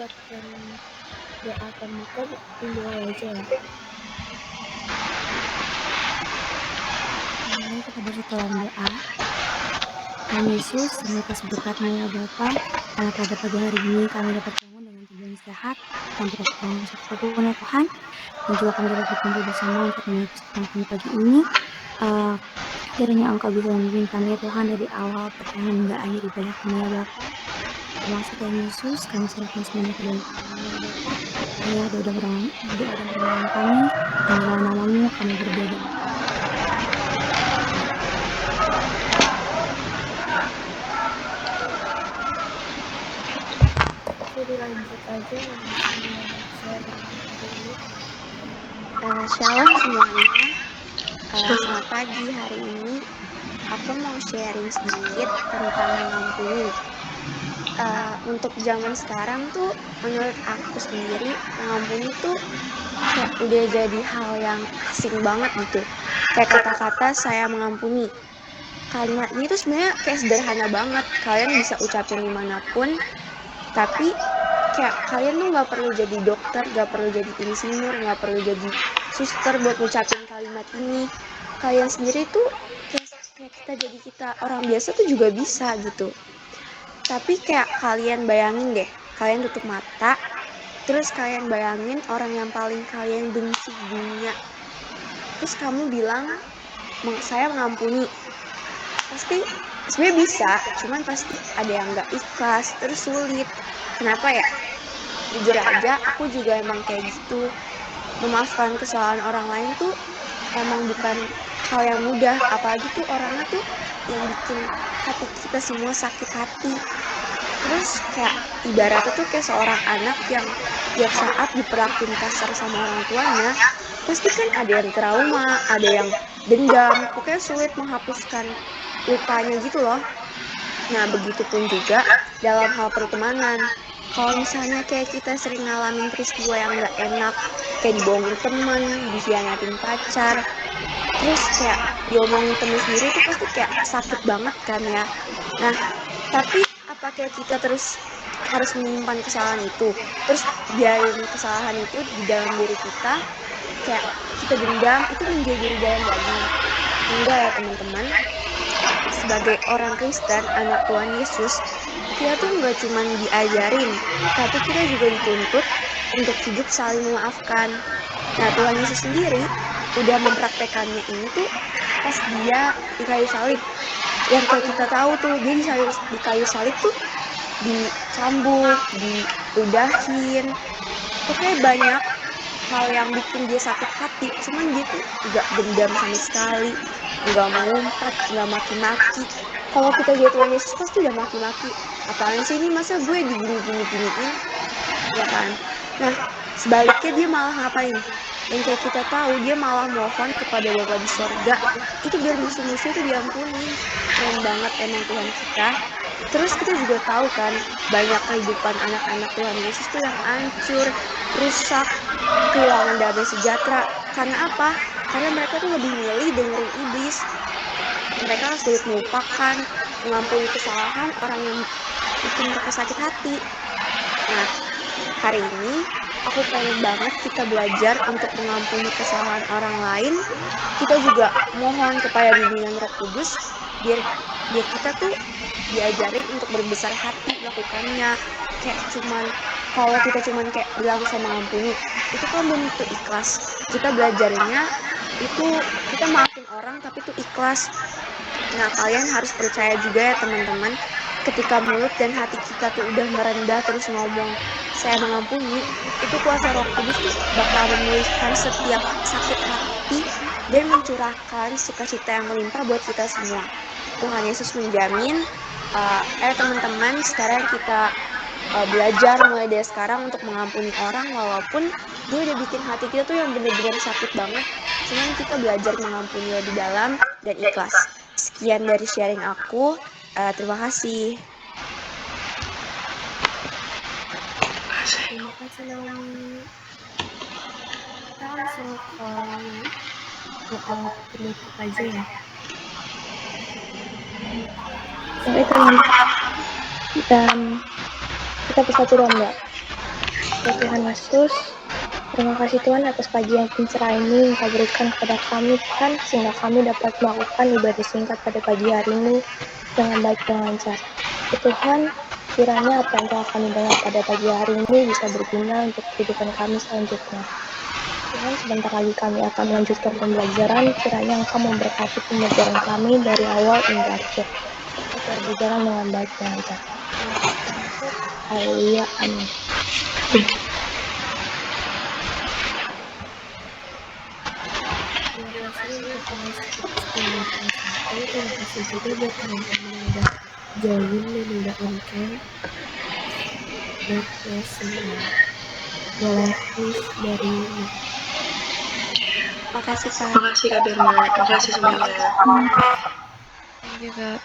buatkan doa terbuka dimulai aja ya. Mari kita bersatu dalam doa. Tuhan Yesus, terima kasih berkat-Mu ya Bapa, karena pada pagi hari ini kami dapat bangun dengan tubuh yang sehat, tanpa kekurangan satupun ya Tuhan, dan juga kami dapat berkumpul bersama untuk melihat kesempatan kami pagi ini. Kiranya Engkau bisa memimpin kami ya Tuhan dari awal pertengahan hingga akhir ibadah kami ya Bapa. Terima kasih Tuhan Yesus, kami serahkan semuanya ke dalam tangan-Mu ya Bapa. Inilah doa dan permohonan kami, dan dalam nama-Mu kami berdoa dan dilanjut aja Shalom semuanya. Selamat pagi. Hari ini aku mau sharing sedikit tentang mengampuni. Untuk zaman sekarang tuh menurut aku sendiri mengampuni tuh kayak udah jadi hal yang asing banget gitu. Kayak kata-kata saya mengampuni. Kalimat ini tuh sebenarnya kayak sederhana banget. Kalian bisa ucapin dimanapun, tapi kayak kalian tuh nggak perlu jadi dokter, nggak perlu jadi insinyur, nggak perlu jadi suster buat ngucapin kalimat ini. Kalian sendiri tuh kayak kita orang biasa tuh juga bisa gitu. Tapi kayak kalian bayangin deh, kalian tutup mata, terus kalian bayangin orang yang paling kalian benci di dunia, terus kamu bilang saya mengampuni. Pasti sebenarnya bisa, cuman pasti ada yang nggak ikhlas, terus sulit. Kenapa ya? Jujur aja, aku juga emang kayak gitu. Memaafkan kesalahan orang lain tuh emang bukan hal yang mudah, apalagi tuh orangnya tuh yang bikin hati kita semua sakit hati. Terus kayak ibaratnya tuh kayak seorang anak yang tiap saat diperlakuin kasar sama orang tuanya, pasti kan ada yang trauma, ada yang dendam, pokoknya sulit menghapuskan lupanya gitu loh. Nah, begitupun juga dalam hal pertemanan. Kalau misalnya kayak kita sering ngalamin peristiwa yang gak enak, kayak dibohongin temen, dikhianatin pacar, terus kayak diomongin temen sendiri itu pasti kayak sakit banget kan ya. Nah, tapi apa kayak kita terus harus menyimpan kesalahan itu, terus biarin kesalahan itu di dalam diri kita, kayak kita dendam itu menjadi dalam daging? Enggak ya teman-teman. Sebagai orang Kristen, anak Tuhan Yesus, kita tuh nggak cuma diajarin, tapi kita juga dituntut untuk hidup saling memaafkan. Nah, Tuhan Yesus sendiri udah mempraktekannya ini tuh pas dia di kayu salib. Yang kayak kita tahu tuh, dia di kayu salib tuh dicambuk, diludahin. Pokoknya banyak hal yang bikin dia sakit hati, cuman dia tuh gak dendam sama sekali, gak mengumpat, gak maki-maki. Kalau kita jadi Tuhan Yesus pasti udah maki-maki, apaan sih ini, masa gue digini-giniin, ya kan? Nah, sebaliknya dia malah ngapain? Yang kayak kita tahu, dia malah mohon kepada Bapa di sorga, itu biar musuh-musuh itu diampunin. Keren banget emang Tuhan kita. Terus kita juga tahu kan, banyak kehidupan anak-anak Tuhan Yesus tuh yang hancur, rusak, kehilangan damai sejahtera. Karena apa? Karena mereka tuh lebih milih dengerin iblis. Mereka sulit melupakan, mengampuni kesalahan orang yang bikin mereka sakit hati. Nah, hari ini aku pengen banget kita belajar untuk mengampuni kesalahan orang lain. Kita juga mohon kepada bimbingan Roh Kudus biar kita tuh diajarin untuk berbesar hati melakukannya. Kayak kalau kita cuman kayak bilang saya mengampuni, itu kan belum tentu ikhlas. Kita belajarnya itu kita maafin orang tapi itu ikhlas. Nah, kalian harus percaya juga ya teman-teman, ketika mulut dan hati kita tuh udah merendah terus ngomong saya mengampuni, itu kuasa Roh Kudus tuh bakal memulihkan setiap sakit hati dan mencurahkan sukacita yang melimpah buat kita semua. Tuhan Yesus menjamin. Teman-teman, sekarang kita belajar mulai dari sekarang untuk mengampuni orang, walaupun dia udah bikin hati kita tuh yang bener-bener sakit banget, cuman kita belajar mengampuni lebih dalam dan ikhlas. Sekian dari sharing aku. Terima kasih. Terima kasih Naomi. Kita langsung ke doa penutup aja ya. Baik teman-teman, kita bersatu dalam doa. Ya Tuhan Yesus, terima kasih Tuhan atas pagi yang cerah ini Engkau berikan kepada kami Tuhan, sehingga kami dapat melakukan ibadah singkat pada pagi hari ini dengan baik dan lancar. Ya Tuhan, kiranya apa yang telah kami dengar pada pagi hari ini bisa berguna untuk kehidupan kami selanjutnya. Tuhan, sebentar lagi kami akan melanjutkan pembelajaran, kiranya Engkau memberkati pembelajaran kami dari awal hingga akhir, agar berjalan dengan baik dan lancar. Terima kasih Tuhan Yesus. Haleluya. Amin. Terima kasih untuk kelas sepuluh kelas 1. Terima kasih juga buat teman-teman yang udah join dan udah on cam. God bless semua. Boleh wish dari Makasih Kak. Makasih Kak Firman, makasih semuanya. Thank you, Kak.